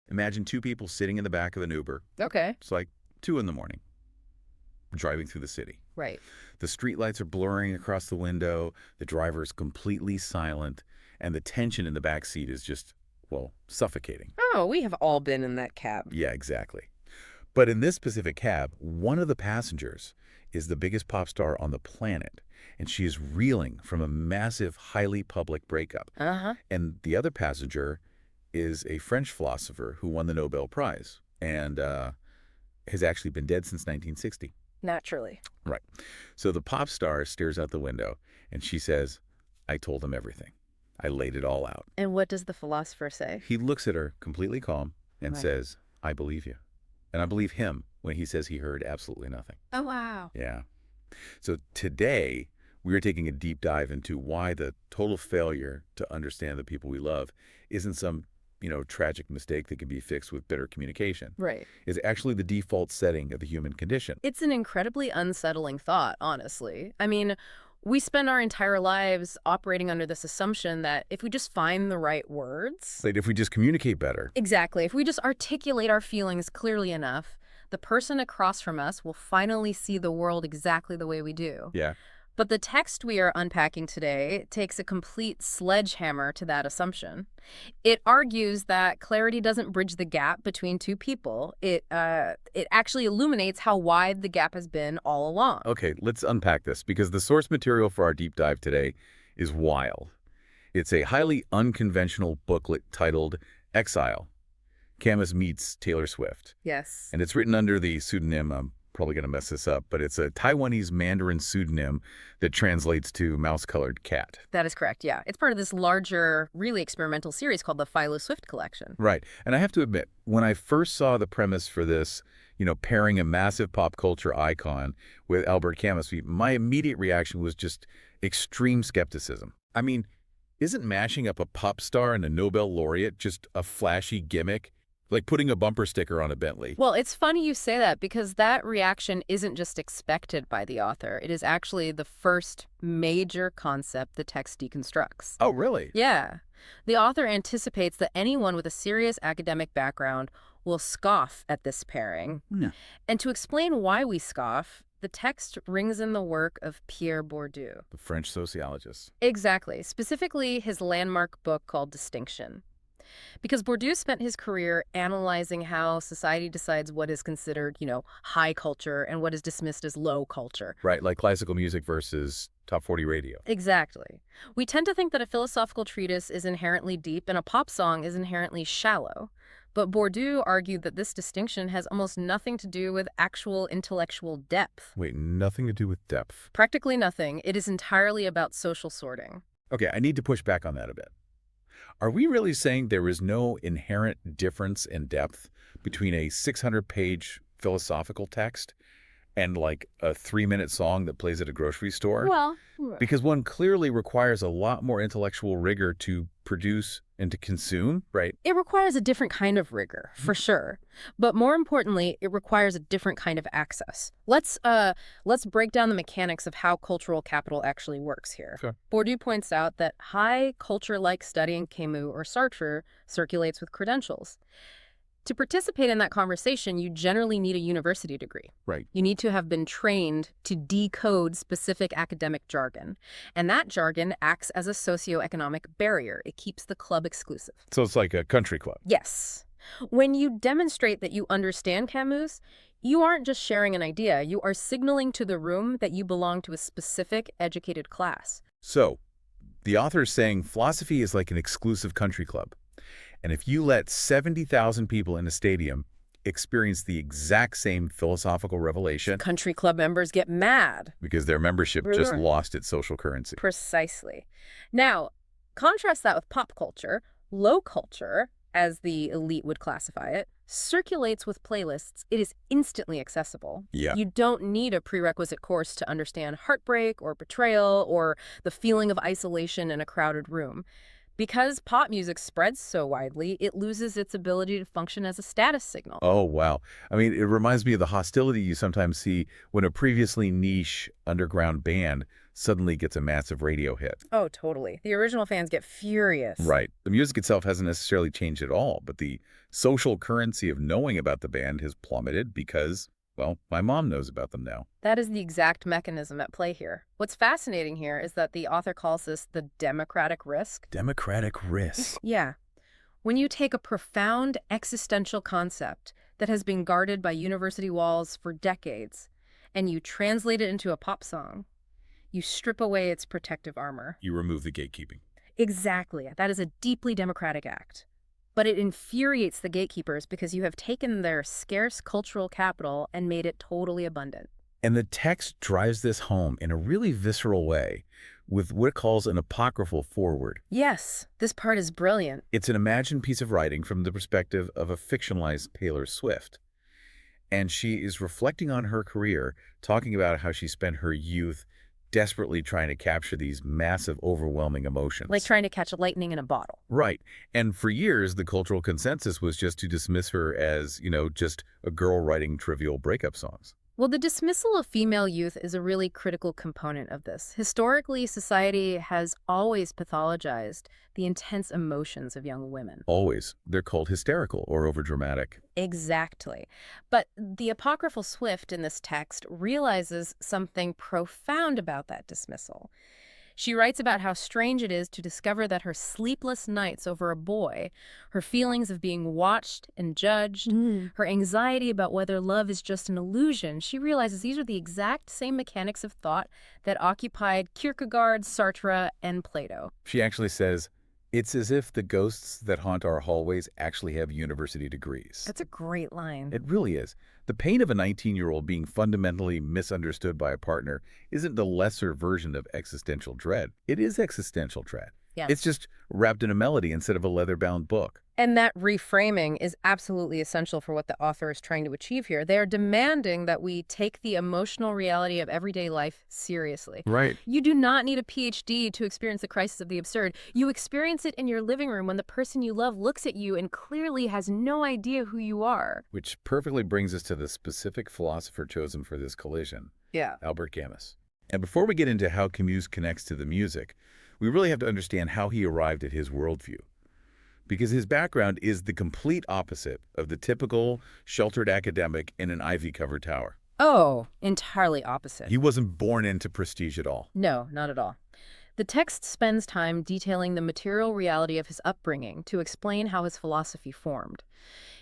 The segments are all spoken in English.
Imagine two people sitting in the back of an Uber. Okay. It's like 2 in the morning, driving through the city. Right. The streetlights are blurring across the window, the driver is completely silent, and the tension in the back seat is just, well, suffocating. Oh, we have all been in that cab. Yeah, exactly. But in this specific cab, one of the passengers is the biggest pop star on the planet, and she is reeling from a massive, highly public breakup. Uh-huh. And the other passenger is a French philosopher who won the Nobel Prize and has actually been dead since 1960. Naturally. Right. So the pop star stares out the window, and she says, I told him everything. I laid it all out. And what does the philosopher say? He looks at her completely calm and Right. says, I believe you. And I believe him when he says he heard absolutely nothing. Oh, wow. Yeah. So today, we are taking a deep dive into why the total failure to understand the people we love isn't some, tragic mistake that can be fixed with better communication. Right. It's actually the default setting of the human condition. It's an incredibly unsettling thought, honestly. I mean, we spend our entire lives operating under this assumption that if we just find the right words... Like if we just communicate better. Exactly. If we just articulate our feelings clearly enough, the person across from us will finally see the world exactly the way we do. Yeah. But the text we are unpacking today takes a complete sledgehammer to that assumption. It argues that clarity doesn't bridge the gap between two people. It actually illuminates how wide the gap has been all along. Okay, let's unpack this because the source material for our deep dive today is wild. It's a highly unconventional booklet titled Exile, Camus Meets Taylor Swift. Yes. And it's written under the pseudonym, I'm probably going to mess this up, but it's a Taiwanese Mandarin pseudonym that translates to mouse-colored cat. That is correct, yeah. It's part of this larger, really experimental series called the Philo Swift Collection. Right. And I have to admit, when I first saw the premise for this, pairing a massive pop culture icon with Albert Camus, my immediate reaction was just extreme skepticism. I mean, isn't mashing up a pop star and a Nobel laureate just a flashy gimmick? Like putting a bumper sticker on a Bentley. Well, it's funny you say that because that reaction isn't just expected by the author. It is actually the first major concept the text deconstructs. Oh, really? Yeah. The author anticipates that anyone with a serious academic background will scoff at this pairing. Yeah. And to explain why we scoff, the text brings in the work of Pierre Bourdieu. The French sociologist. Exactly. Specifically, his landmark book called Distinction. Because Bourdieu spent his career analyzing how society decides what is considered, high culture and what is dismissed as low culture. Right, like classical music versus top 40 radio. Exactly. We tend to think that a philosophical treatise is inherently deep and a pop song is inherently shallow. But Bourdieu argued that this distinction has almost nothing to do with actual intellectual depth. Wait, nothing to do with depth. Practically nothing. It is entirely about social sorting. Okay, I need to push back on that a bit. Are we really saying there is no inherent difference in depth between a 600-page philosophical text and like a 3-minute song that plays at a grocery store? Well, because one clearly requires a lot more intellectual rigor to produce and to consume, right? it requires a different kind of rigor, for sure. But more importantly, it requires a different kind of access. Let's break down the mechanics of how cultural capital actually works here. Sure. Bourdieu points out that high culture-like studying Camus or Sartre circulates with credentials. To participate in that conversation, you generally need a university degree. Right. You need to have been trained to decode specific academic jargon. And that jargon acts as a socioeconomic barrier. It keeps the club exclusive. So it's like a country club. Yes. When you demonstrate that you understand Camus, you aren't just sharing an idea. You are signaling to the room that you belong to a specific educated class. So the author is saying philosophy is like an exclusive country club. And if you let 70,000 people in a stadium experience the exact same philosophical revelation... Country club members get mad. Because their membership just lost its social currency. Precisely. Now, contrast that with pop culture. Low culture, as the elite would classify it, circulates with playlists. It is instantly accessible. Yeah. You don't need a prerequisite course to understand heartbreak or betrayal or the feeling of isolation in a crowded room. Because pop music spreads so widely, it loses its ability to function as a status signal. Oh, wow. I mean, it reminds me of the hostility you sometimes see when a previously niche underground band suddenly gets a massive radio hit. Oh, totally. The original fans get furious. Right. The music itself hasn't necessarily changed at all, but the social currency of knowing about the band has plummeted because, well, my mom knows about them now. That is the exact mechanism at play here. What's fascinating here is that the author calls this the democratic risk. Democratic risk. Yeah. When you take a profound existential concept that has been guarded by university walls for decades and you translate it into a pop song, you strip away its protective armor. You remove the gatekeeping. Exactly. That is a deeply democratic act. But it infuriates the gatekeepers because you have taken their scarce cultural capital and made it totally abundant. And the text drives this home in a really visceral way with what it calls an apocryphal foreword. Yes, this part is brilliant. It's an imagined piece of writing from the perspective of a fictionalized Taylor Swift. And she is reflecting on her career, talking about how she spent her youth desperately trying to capture these massive, overwhelming emotions. Like trying to catch lightning in a bottle. Right. And for years, the cultural consensus was just to dismiss her as, just a girl writing trivial breakup songs. Well, the dismissal of female youth is a really critical component of this. Historically, society has always pathologized the intense emotions of young women. Always. They're called hysterical or overdramatic. Exactly. But the apocryphal Swift in this text realizes something profound about that dismissal. She writes about how strange it is to discover that her sleepless nights over a boy, her feelings of being watched and judged, her anxiety about whether love is just an illusion, she realizes these are the exact same mechanics of thought that occupied Kierkegaard, Sartre, and Plato. She actually says, it's as if the ghosts that haunt our hallways actually have university degrees. That's a great line. It really is. The pain of a 19-year-old being fundamentally misunderstood by a partner isn't the lesser version of existential dread. It is existential dread. Yeah. It's just wrapped in a melody instead of a leather-bound book. And that reframing is absolutely essential for what the author is trying to achieve here. They are demanding that we take the emotional reality of everyday life seriously. Right. You do not need a PhD to experience the crisis of the absurd. You experience it in your living room when the person you love looks at you and clearly has no idea who you are. Which perfectly brings us to the specific philosopher chosen for this collision. Yeah. Albert Camus. And before we get into how Camus connects to the music, we really have to understand how he arrived at his worldview. Because his background is the complete opposite of the typical sheltered academic in an ivy-covered tower. Oh, entirely opposite. He wasn't born into prestige at all. No, not at all. The text spends time detailing the material reality of his upbringing to explain how his philosophy formed.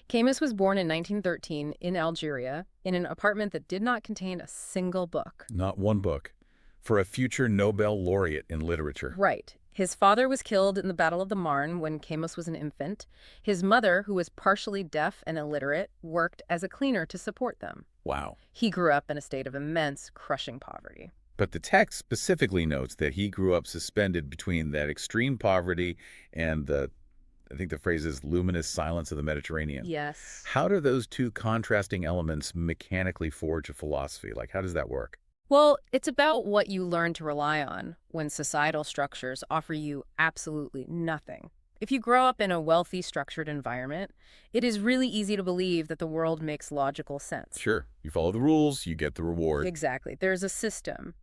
Camus was born in 1913 in Algeria in an apartment that did not contain a single book. Not one book. For a future Nobel laureate in literature. Right. His father was killed in the Battle of the Marne when Camus was an infant. His mother, who was partially deaf and illiterate, worked as a cleaner to support them. Wow. He grew up in a state of immense, crushing poverty. But the text specifically notes that he grew up suspended between that extreme poverty and I think the phrase is luminous silence of the Mediterranean. Yes. How do those two contrasting elements mechanically forge a philosophy? Like, how does that work? Well, it's about what you learn to rely on when societal structures offer you absolutely nothing. If you grow up in a wealthy, structured environment, it is really easy to believe that the world makes logical sense. Sure. You follow the rules, you get the reward. Exactly. There's a system.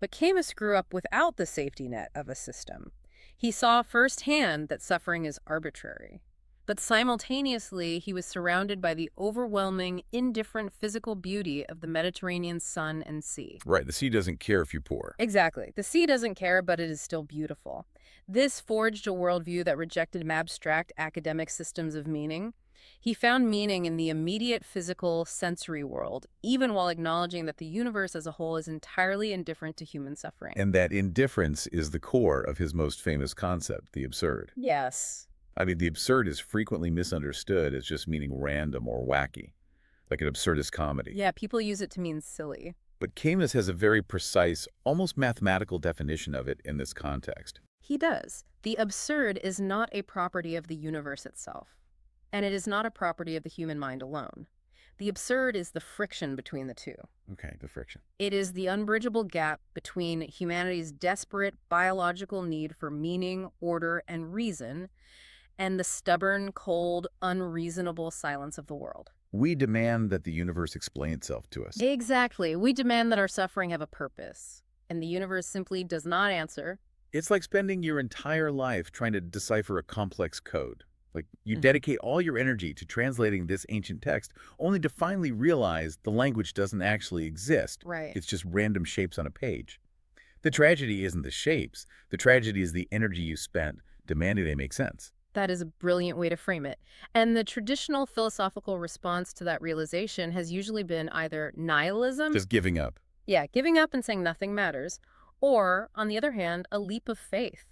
But Camus grew up without the safety net of a system. He saw firsthand that suffering is arbitrary. But simultaneously, he was surrounded by the overwhelming, indifferent physical beauty of the Mediterranean sun and sea. Right. The sea doesn't care if you're poor. Exactly. The sea doesn't care, but it is still beautiful. This forged a worldview that rejected abstract academic systems of meaning. He found meaning in the immediate physical sensory world, even while acknowledging that the universe as a whole is entirely indifferent to human suffering. And that indifference is the core of his most famous concept, the absurd. Yes. I mean, the absurd is frequently misunderstood as just meaning random or wacky, like an absurdist comedy. Yeah, people use it to mean silly. But Camus has a very precise, almost mathematical definition of it in this context. He does. The absurd is not a property of the universe itself, and it is not a property of the human mind alone. The absurd is the friction between the two. Okay, the friction. It is the unbridgeable gap between humanity's desperate biological need for meaning, order, and reason, and the stubborn, cold, unreasonable silence of the world. We demand that the universe explain itself to us. Exactly. We demand that our suffering have a purpose. and the universe simply does not answer. It's like spending your entire life trying to decipher a complex code. Like, you Mhm. dedicate all your energy to translating this ancient text, only to finally realize the language doesn't actually exist. Right. It's just random shapes on a page. The tragedy isn't the shapes. The tragedy is the energy you spent demanding they make sense. That is a brilliant way to frame it. And the traditional philosophical response to that realization has usually been either nihilism, Just giving up. yeah, giving up and saying nothing matters, or, on the other hand, a leap of faith,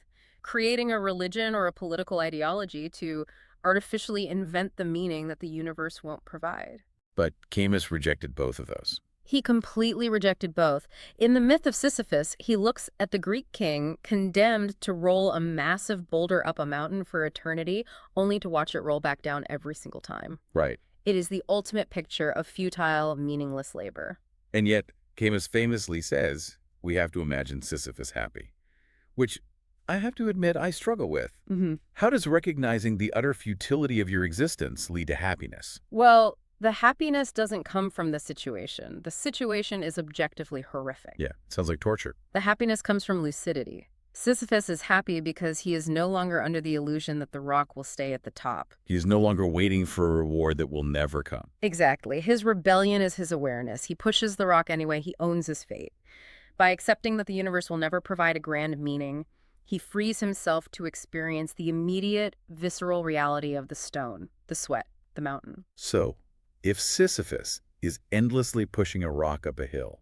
creating a religion or a political ideology to artificially invent the meaning that the universe won't provide. But Camus rejected both of those. He completely rejected both. In the myth of Sisyphus, he looks at the Greek king condemned to roll a massive boulder up a mountain for eternity, only to watch it roll back down every single time. Right. It is the ultimate picture of futile, meaningless labor. And yet, Camus famously says, we have to imagine Sisyphus happy, which I have to admit I struggle with. Hmm. How does recognizing the utter futility of your existence lead to happiness? Well, the happiness doesn't come from the situation. The situation is objectively horrific. Yeah, sounds like torture. The happiness comes from lucidity. Sisyphus is happy because he is no longer under the illusion that the rock will stay at the top. He is no longer waiting for a reward that will never come. Exactly. His rebellion is his awareness. He pushes the rock anyway. He owns his fate. By accepting that the universe will never provide a grand meaning, he frees himself to experience the immediate, visceral reality of the stone, the sweat, the mountain. So, if Sisyphus is endlessly pushing a rock up a hill,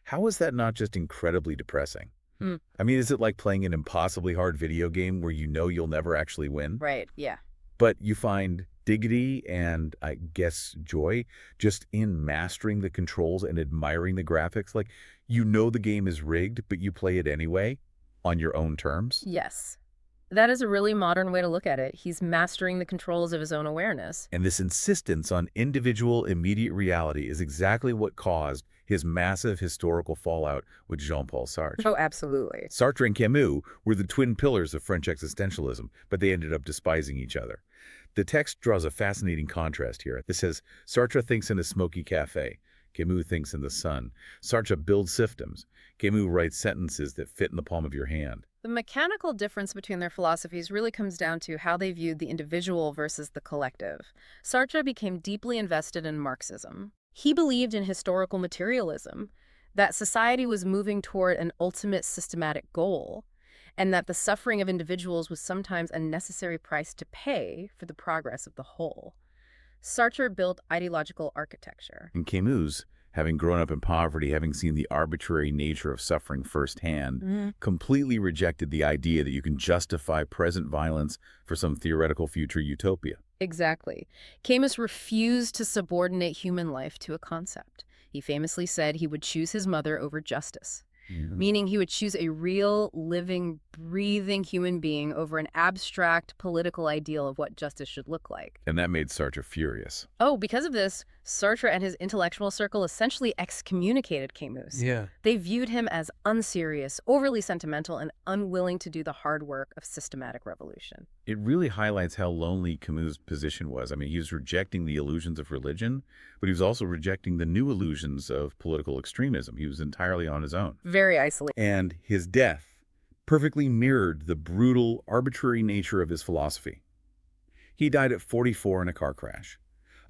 how is that not just incredibly depressing? Hmm. I mean, is it like playing an impossibly hard video game where you know you'll never actually win? Right, yeah. But you find dignity and, I guess, joy just in mastering the controls and admiring the graphics? Like, you know the game is rigged, but you play it anyway on your own terms? Yes. That is a really modern way to look at it. He's mastering the controls of his own awareness. And this insistence on individual immediate reality is exactly what caused his massive historical fallout with Jean-Paul Sartre. Oh, absolutely. Sartre and Camus were the twin pillars of French existentialism, but they ended up despising each other. The text draws a fascinating contrast here. It says, Sartre thinks in a smoky cafe. Camus thinks in the sun. Sartre builds systems. Camus writes sentences that fit in the palm of your hand. The mechanical difference between their philosophies really comes down to how they viewed the individual versus the collective. Sartre became deeply invested in Marxism. He believed in historical materialism, that society was moving toward an ultimate systematic goal, and that the suffering of individuals was sometimes a necessary price to pay for the progress of the whole. Sartre built ideological architecture. And Camus, having grown up in poverty, having seen the arbitrary nature of suffering firsthand, completely rejected the idea that you can justify present violence for some theoretical future utopia. Exactly. Camus refused to subordinate human life to a concept. He famously said he would choose his mother over justice, meaning he would choose a real, living, breathing human being over an abstract political ideal of what justice should look like. And that made Sartre furious. Oh, because of this, Sartre and his intellectual circle essentially excommunicated Camus. Yeah. They viewed him as unserious, overly sentimental, and unwilling to do the hard work of systematic revolution. It really highlights how lonely Camus' position was. I mean, he was rejecting the illusions of religion, but he was also rejecting the new illusions of political extremism. He was entirely on his own. Very isolated. And his death perfectly mirrored the brutal, arbitrary nature of his philosophy. He died at 44 in a car crash.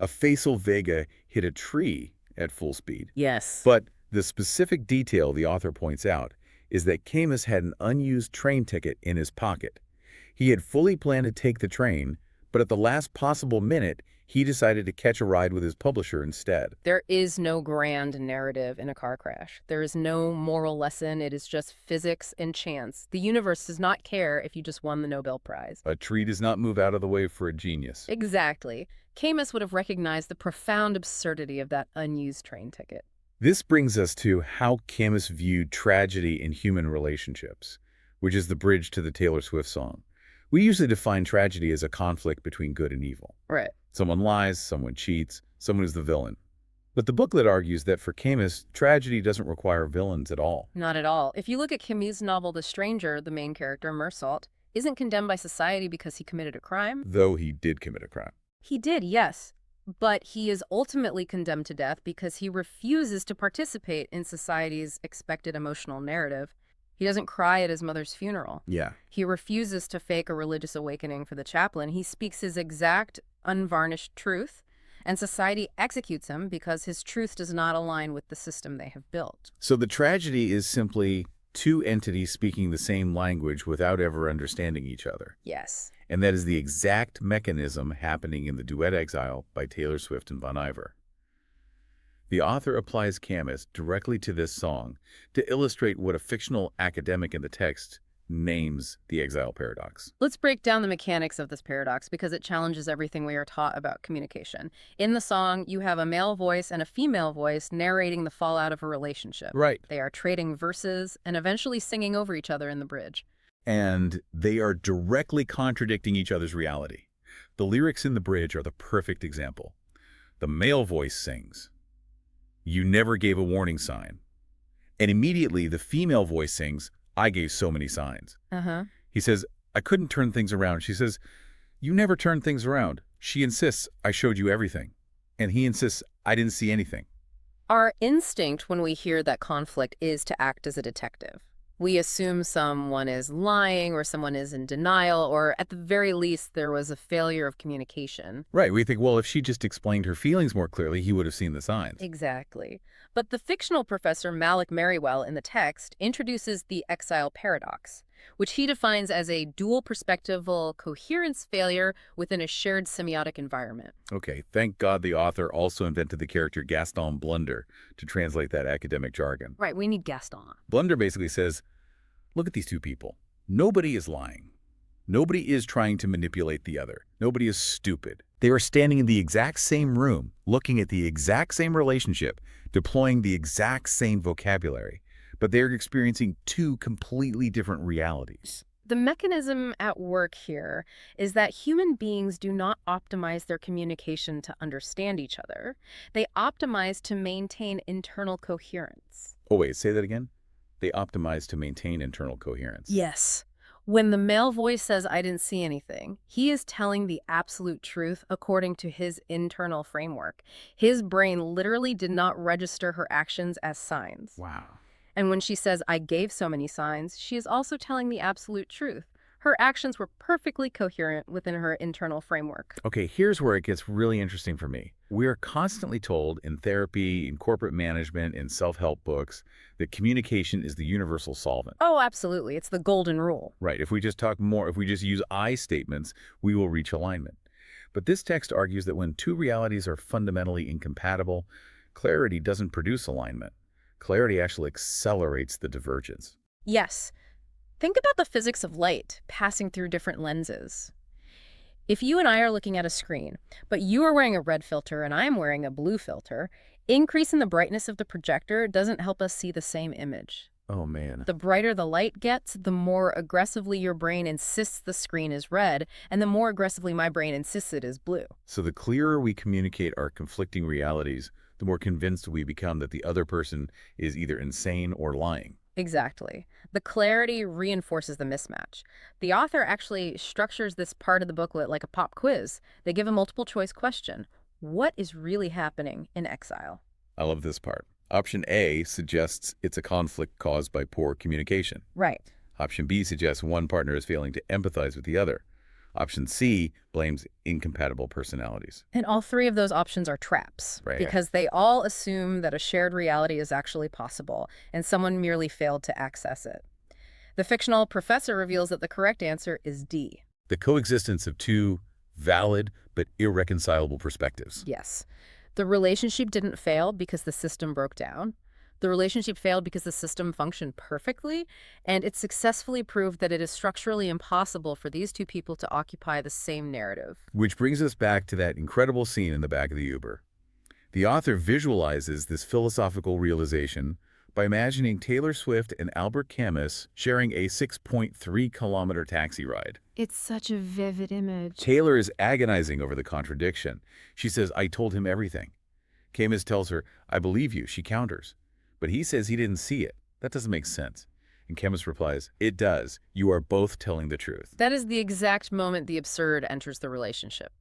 A facial Vega hit a tree at full speed. Yes. But the specific detail the author points out is that Camus had an unused train ticket in his pocket. He had fully planned to take the train, but at the last possible minute, he decided to catch a ride with his publisher instead. There is no grand narrative in a car crash. There is no moral lesson. It is just physics and chance. The universe does not care if you just won the Nobel Prize. A tree does not move out of the way for a genius. Exactly. Camus would have recognized the profound absurdity of that unused train ticket. This brings us to how Camus viewed tragedy in human relationships, which is the bridge to the Taylor Swift song. We usually define tragedy as a conflict between good and evil. Right. Someone lies, someone cheats, someone is the villain. But the booklet argues that for Camus, tragedy doesn't require villains at all. Not at all. If you look at Camus' novel The Stranger, the main character, Meursault, isn't condemned by society because he committed a crime. Though he did commit a crime. He did, yes. But he is ultimately condemned to death because he refuses to participate in society's expected emotional narrative. He doesn't cry at his mother's funeral. Yeah. He refuses to fake a religious awakening for the chaplain. He speaks his exact, unvarnished truth, and society executes him because his truth does not align with the system they have built. So the tragedy is simply two entities speaking the same language without ever understanding each other. Yes. And that is the exact mechanism happening in the duet Exile by Taylor Swift and Bon Iver. The author applies Camus directly to this song to illustrate what a fictional academic in the text names the exile paradox. Let's break down the mechanics of this paradox because it challenges everything we are taught about communication. In the song, you have a male voice and a female voice narrating the fallout of a relationship. Right. They are trading verses and eventually singing over each other in the bridge. And they are directly contradicting each other's reality. The lyrics in the bridge are the perfect example. The male voice sings, "You never gave a warning sign." And immediately the female voice sings, "I gave so many signs." Uh-huh. He says, "I couldn't turn things around." She says, "You never turned things around." She insists, "I showed you everything." And he insists, "I didn't see anything." Our instinct when we hear that conflict is to act as a detective. We assume someone is lying or someone is in denial, or at the very least, there was a failure of communication. Right, we think, well, if she just explained her feelings more clearly, he would have seen the signs. Exactly. But the fictional professor Malik Merriwell in the text introduces the exile paradox, which he defines as a dual perspectival coherence failure within a shared semiotic environment. Okay, thank God the author also invented the character Gaston Blunder to translate that academic jargon. Right, we need Gaston. Blunder basically says, look at these two people. Nobody is lying. Nobody is trying to manipulate the other. Nobody is stupid. They are standing in the exact same room, looking at the exact same relationship, deploying the exact same vocabulary, but they're experiencing two completely different realities. The mechanism at work here is that human beings do not optimize their communication to understand each other. They optimize to maintain internal coherence. Oh, wait, say that again? They optimize to maintain internal coherence. Yes. When the male voice says, "I didn't see anything," he is telling the absolute truth according to his internal framework. His brain literally did not register her actions as signs. Wow. And when she says, "I gave so many signs," she is also telling the absolute truth. Her actions were perfectly coherent within her internal framework. Okay, here's where it gets really interesting for me. We are constantly told in therapy, in corporate management, in self-help books, that communication is the universal solvent. Oh, absolutely. It's the golden rule. Right, if we just talk more, if we just use I statements, we will reach alignment. But this text argues that when two realities are fundamentally incompatible, clarity doesn't produce alignment. Clarity actually accelerates the divergence. Yes. Think about the physics of light passing through different lenses. If you and I are looking at a screen, but you are wearing a red filter and I'm wearing a blue filter, increasing the brightness of the projector doesn't help us see the same image. Oh, man. The brighter the light gets, the more aggressively your brain insists the screen is red, and the more aggressively my brain insists it is blue. So the clearer we communicate our conflicting realities, the more convinced we become that the other person is either insane or lying. Exactly. The clarity reinforces the mismatch. The author actually structures this part of the booklet like a pop quiz. They give a multiple choice question. What is really happening in exile? I love this part. Option A suggests it's a conflict caused by poor communication. Right. Option B suggests one partner is failing to empathize with the other. Option C blames incompatible personalities. And all three of those options are traps, Right. because they all assume that a shared reality is actually possible, and someone merely failed to access it. The fictional professor reveals that the correct answer is D. The coexistence of two valid but irreconcilable perspectives. Yes. The relationship didn't fail because the system broke down. The relationship failed because the system functioned perfectly, and it successfully proved that it is structurally impossible for these two people to occupy the same narrative. Which brings us back to that incredible scene in the back of the Uber. The author visualizes this philosophical realization by imagining Taylor Swift and Albert Camus sharing a 6.3-kilometer taxi ride. It's such a vivid image. Taylor is agonizing over the contradiction. She says, "I told him everything." Camus tells her, "I believe you." She counters. But he says he didn't see it. That doesn't make sense. And Camus replies, "It does. You are both telling the truth." That is the exact moment the absurd enters the relationship.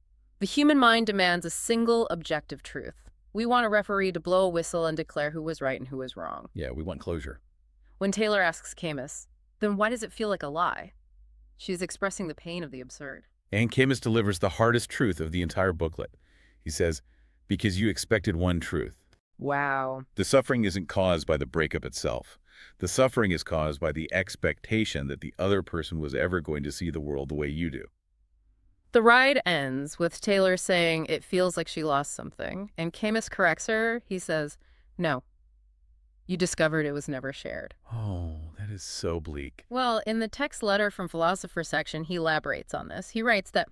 The human mind demands a single objective truth. We want a referee to blow a whistle and declare who was right and who was wrong. Yeah, we want closure. When Taylor asks Camus, then why does it feel like a lie? She's expressing the pain of the absurd. And Camus delivers the hardest truth of the entire booklet. He says, because you expected one truth. Wow. The suffering isn't caused by the breakup itself. The suffering is caused by the expectation that the other person was ever going to see the world the way you do. The ride ends with Taylor saying it feels like she lost something, and Camus corrects her. He says, no, you discovered it was never shared. Oh, that is so bleak. Well, in the text letter from Philosopher section, he elaborates on this. He writes that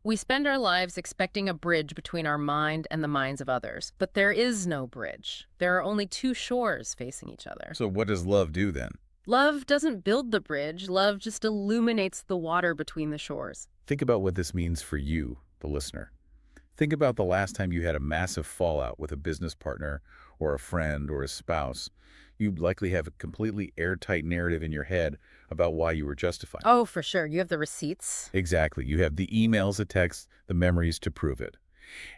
we spend our lives expecting a bridge between our mind and the minds of others, but there is no bridge. There are only two shores facing each other. So what does love do then? Love doesn't build the bridge. Love just illuminates the water between the shores. Think about what this means for you, the listener. Think about the last time you had a massive fallout with a business partner or a friend or a spouse. You'd likely have a completely airtight narrative in your head about why you were justified. Oh, for sure. You have the receipts. Exactly. You have the emails, the texts, the memories to prove it.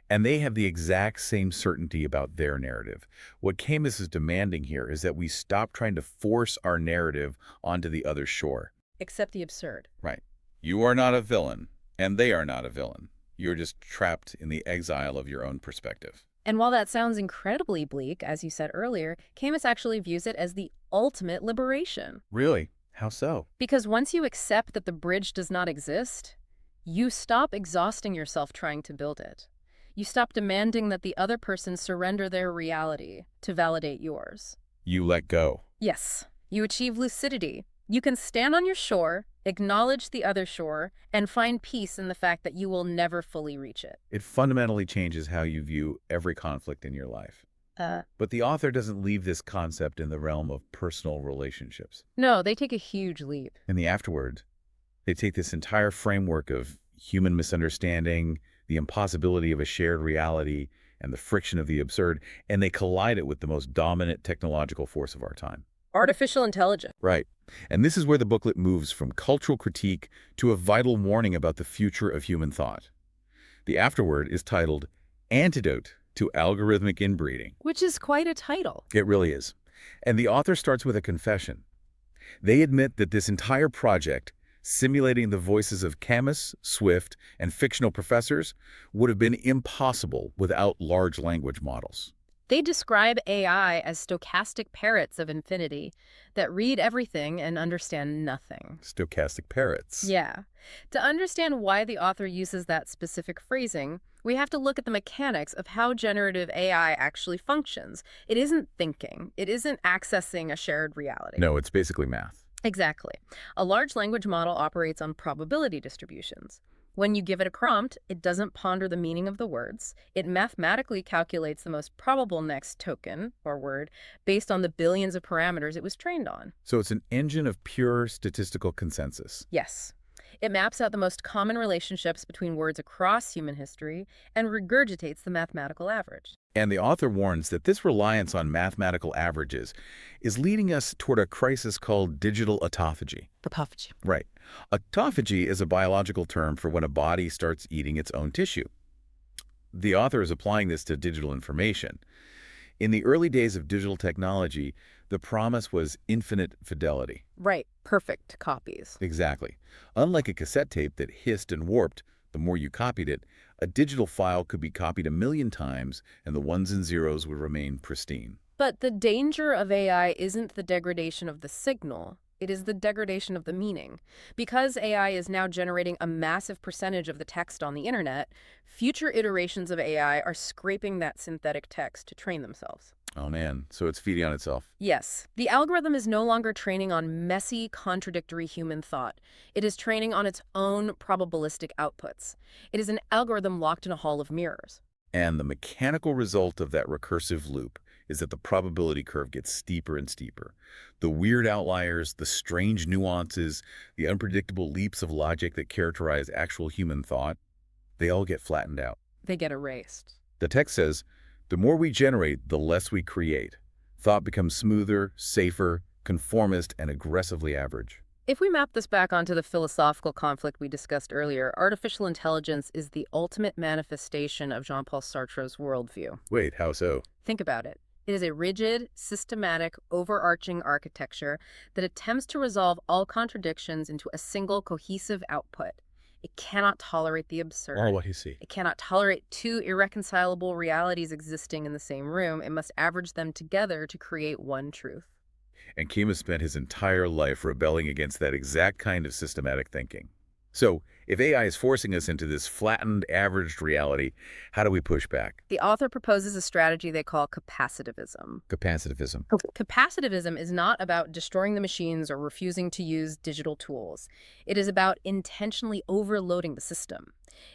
And they have the exact same certainty about their narrative. What Camus is demanding here is that we stop trying to force our narrative onto the other shore. Except the absurd. Right. You are not a villain, and they are not a villain. You're just trapped in the exile of your own perspective. And while that sounds incredibly bleak, as you said earlier, Camus actually views it as the ultimate liberation. Really? How so? Because once you accept that the bridge does not exist, you stop exhausting yourself trying to build it. You stop demanding that the other person surrender their reality to validate yours. You let go. Yes, you achieve lucidity. You can stand on your shore, acknowledge the other shore, and find peace in the fact that you will never fully reach it. It fundamentally changes how you view every conflict in your life. But the author doesn't leave this concept in the realm of personal relationships. No, they take a huge leap. In the afterword, they take this entire framework of human misunderstanding, the impossibility of a shared reality, and the friction of the absurd, and they collide it with the most dominant technological force of our time. Artificial intelligence. Right. And this is where the booklet moves from cultural critique to a vital warning about the future of human thought. The afterword is titled Antidote to Algorithmic Inbreeding. Which is quite a title. It really is. And the author starts with a confession. They admit that this entire project, simulating the voices of Camus, Swift, and fictional professors, would have been impossible without large language models. They describe AI as stochastic parrots of infinity that read everything and understand nothing. Stochastic parrots. Yeah. To understand why the author uses that specific phrasing, we have to look at the mechanics of how generative AI actually functions. It isn't thinking. It isn't accessing a shared reality. No, it's basically math. Exactly. A large language model operates on probability distributions. When you give it a prompt, it doesn't ponder the meaning of the words. It mathematically calculates the most probable next token, or word, based on the billions of parameters it was trained on. So it's an engine of pure statistical consensus. Yes. It maps out the most common relationships between words across human history and regurgitates the mathematical average. And the author warns that this reliance on mathematical averages is leading us toward a crisis called digital autophagy. Autophagy. Right. Autophagy is a biological term for when a body starts eating its own tissue. The author is applying this to digital information. In the early days of digital technology, the promise was infinite fidelity. Right. Perfect copies. Exactly. Unlike a cassette tape that hissed and warped, the more you copied it, a digital file could be copied 1,000,000 times and the ones and zeros would remain pristine. But the danger of AI isn't the degradation of the signal. It is the degradation of the meaning. Because AI is now generating a massive percentage of the text on the internet, future iterations of AI are scraping that synthetic text to train themselves. Oh man, so it's feeding on itself. Yes, the algorithm is no longer training on messy, contradictory human thought. It is training on its own probabilistic outputs. It is an algorithm locked in a hall of mirrors. And the mechanical result of that recursive loop is that the probability curve gets steeper and steeper. The weird outliers, the strange nuances, the unpredictable leaps of logic that characterize actual human thought, they all get flattened out. They get erased. The text says, the more we generate, the less we create. Thought becomes smoother, safer, conformist, and aggressively average. If we map this back onto the philosophical conflict we discussed earlier, artificial intelligence is the ultimate manifestation of Jean-Paul Sartre's worldview. Wait, how so? Think about it. It is a rigid, systematic, overarching architecture that attempts to resolve all contradictions into a single cohesive output. It cannot tolerate the Oh, absurd. what you see. It cannot tolerate two irreconcilable realities existing in the same room. It must average them together to create one truth. And Camus spent his entire life rebelling against that exact kind of systematic thinking. So, if AI is forcing us into this flattened, averaged reality, how do we push back? The author proposes a strategy they call capacitivism. Capacitivism. Capacitivism is not about destroying the machines or refusing to use digital tools. It is about intentionally overloading the system.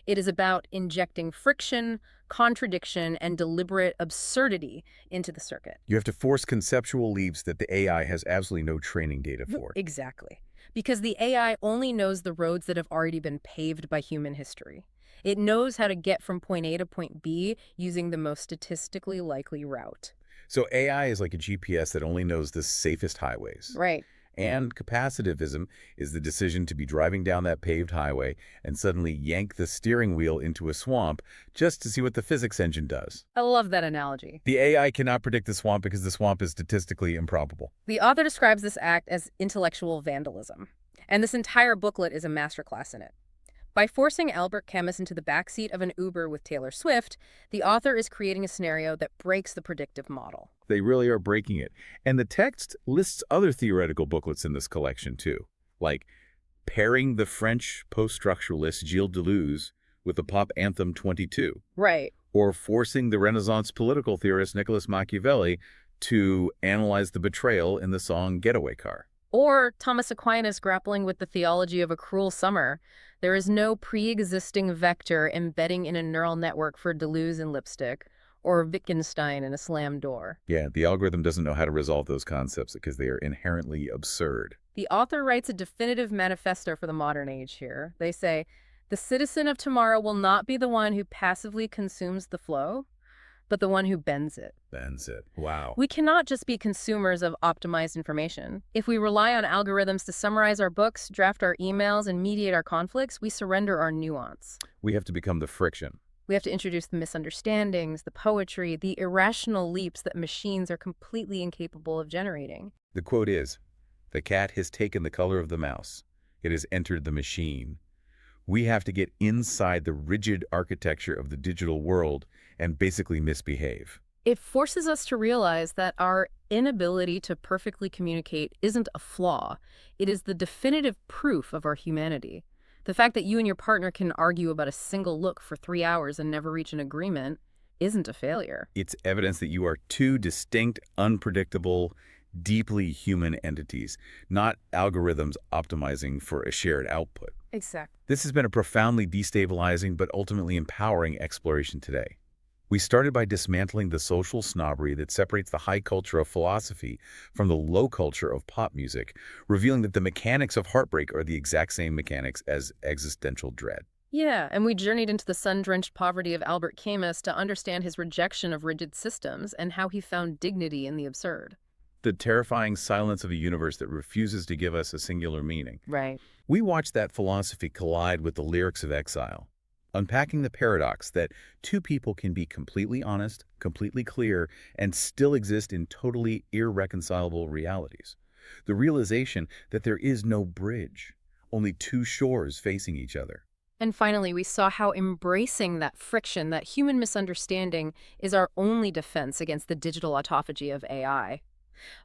It is about injecting friction, contradiction, and deliberate absurdity into the circuit. You have to force conceptual leaps that the AI has absolutely no training data for. Exactly. Because the AI only knows the roads that have already been paved by human history. It knows how to get from point A to point B using the most statistically likely route. So AI is like a GPS that only knows the safest highways. Right. And capacitivism is the decision to be driving down that paved highway and suddenly yank the steering wheel into a swamp just to see what the physics engine does. I love that analogy. The AI cannot predict the swamp because the swamp is statistically improbable. The author describes this act as intellectual vandalism, and this entire booklet is a masterclass in it. By forcing Albert Camus into the backseat of an Uber with Taylor Swift, the author is creating a scenario that breaks the predictive model. They really are breaking it. And the text lists other theoretical booklets in this collection, too, like pairing the French post-structuralist Gilles Deleuze with the pop anthem 22, Right. or forcing the Renaissance political theorist Nicholas Machiavelli to analyze the betrayal in the song Getaway Car. Or Thomas Aquinas grappling with the theology of a cruel summer. There is no pre-existing vector embedding in a neural network for Deleuze in lipstick, or Wittgenstein in a slam door. Yeah, the algorithm doesn't know how to resolve those concepts because they are inherently absurd. The author writes a definitive manifesto for the modern age here. They say, the citizen of tomorrow will not be the one who passively consumes the flow, but the one who bends it. Bends it. Wow. We cannot just be consumers of optimized information. If we rely on algorithms to summarize our books, draft our emails, and mediate our conflicts, we surrender our nuance. We have to become the friction. We have to introduce the misunderstandings, the poetry, the irrational leaps that machines are completely incapable of generating. The quote is, "The cat has taken the color of the mouse. It has entered the machine." We have to get inside the rigid architecture of the digital world and basically misbehave. It forces us to realize that our inability to perfectly communicate isn't a flaw. It is the definitive proof of our humanity. The fact that you and your partner can argue about a single look for 3 hours and never reach an agreement isn't a failure. It's evidence that you are two distinct, unpredictable, deeply human entities, not algorithms optimizing for a shared output. Exactly. This has been a profoundly destabilizing but ultimately empowering exploration today. We started by dismantling the social snobbery that separates the high culture of philosophy from the low culture of pop music, revealing that the mechanics of heartbreak are the exact same mechanics as existential dread. Yeah, and we journeyed into the sun-drenched poverty of Albert Camus to understand his rejection of rigid systems and how he found dignity in the absurd. The terrifying silence of a universe that refuses to give us a singular meaning. Right. We watched that philosophy collide with the lyrics of Exile, unpacking the paradox that two people can be completely honest, completely clear, and still exist in totally irreconcilable realities. The realization that there is no bridge, only two shores facing each other. And finally, we saw how embracing that friction, that human misunderstanding, is our only defense against the digital autophagy of AI.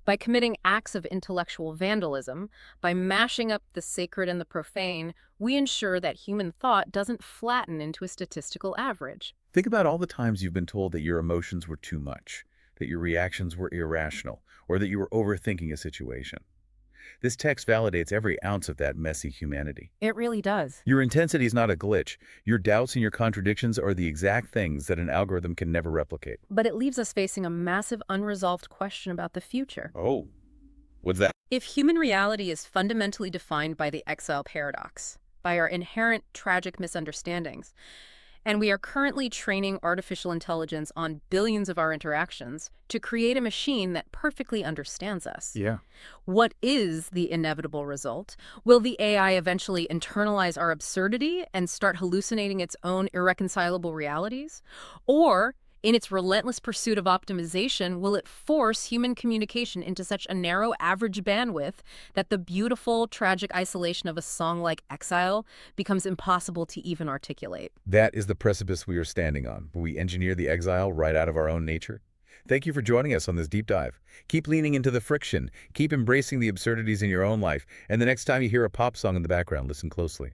By committing acts of intellectual vandalism, by mashing up the sacred and the profane, we ensure that human thought doesn't flatten into a statistical average. Think about all the times you've been told that your emotions were too much, that your reactions were irrational, or that you were overthinking a situation. This text validates every ounce of that messy humanity. It really does. Your intensity is not a glitch. Your doubts and your contradictions are the exact things that an algorithm can never replicate. But it leaves us facing a massive unresolved question about the future. Oh, what's that? If human reality is fundamentally defined by the exile paradox, by our inherent tragic misunderstandings, And we are currently training artificial intelligence on billions of our interactions to create a machine that perfectly understands us. Yeah. What is the inevitable result? Will the AI eventually internalize our absurdity and start hallucinating its own irreconcilable realities? Or, in its relentless pursuit of optimization, will it force human communication into such a narrow average bandwidth that the beautiful, tragic isolation of a song like Exile becomes impossible to even articulate? That is the precipice we are standing on. We engineer the exile right out of our own nature. Thank you for joining us on this deep dive. Keep leaning into the friction, keep embracing the absurdities in your own life, and the next time you hear a pop song in the background, listen closely.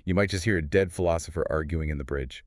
You might just hear a dead philosopher arguing in the bridge.